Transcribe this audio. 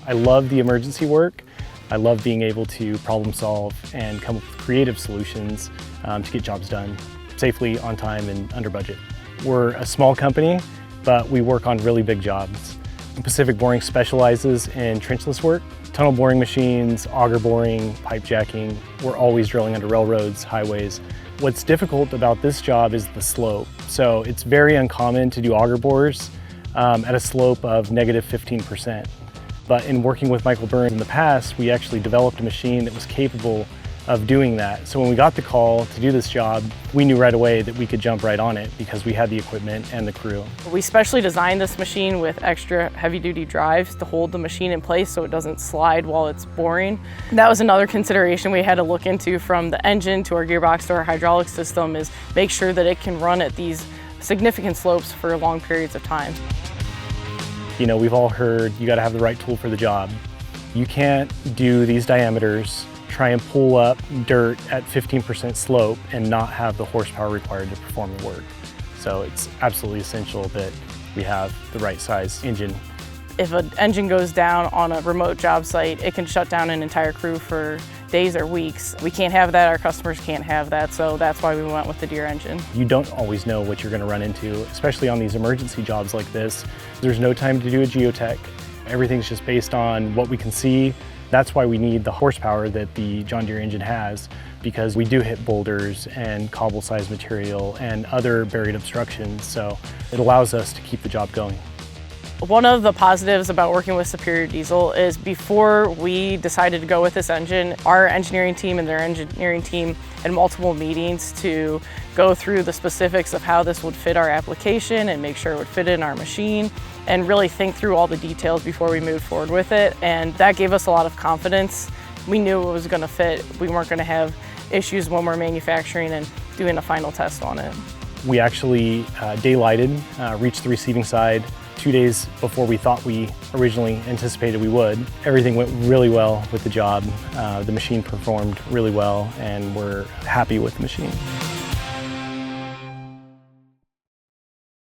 I love the emergency work. I love being able to problem solve and come up with creative solutions to get jobs done safely, on time, and under budget. We're a small company, but we work on really big jobs. Pacific Boring specializes in trenchless work, tunnel boring machines, auger boring, pipe jacking. We're always drilling under railroads, highways. What's difficult about this job is the slope. So it's very uncommon to do auger bores at a slope of negative 15%. But in working with Michael Burns in the past, we actually developed a machine that was capable of doing that. So when we got the call to do this job, we knew right away that we could jump right on it because we had the equipment and the crew. We specially designed this machine with extra heavy-duty drives to hold the machine in place so it doesn't slide while it's boring. That was another consideration we had to look into, from the engine to our gearbox to our hydraulic system, is make sure that it can run at these significant slopes for long periods of time. You know, we've all heard you got to have the right tool for the job. You can't do these diameters, try and pull up dirt at 15% slope and not have the horsepower required to perform the work. So it's absolutely essential that we have the right size engine. If an engine goes down on a remote job site, it can shut down an entire crew for days or weeks. We can't have that, our customers can't have that, so that's why we went with the Deere engine. You don't always know what you're going to run into, especially on these emergency jobs like this. There's no time to do a geotech. Everything's just based on what we can see. That's why we need the horsepower that the John Deere engine has, because we do hit boulders and cobble-sized material and other buried obstructions, so it allows us to keep the job going. One of the positives about working with Superior Diesel is, before we decided to go with this engine, our engineering team and their engineering team had multiple meetings to go through the specifics of how this would fit our application and make sure it would fit in our machine, and really think through all the details before we moved forward with it. And that gave us a lot of confidence. We knew it was going to fit. We weren't going to have issues when we're manufacturing and doing a final test on it. We actually daylighted, reached the receiving side 2 days before we thought we originally anticipated we would. Everything went really well with the job. The machine performed really well, and we're happy with the machine.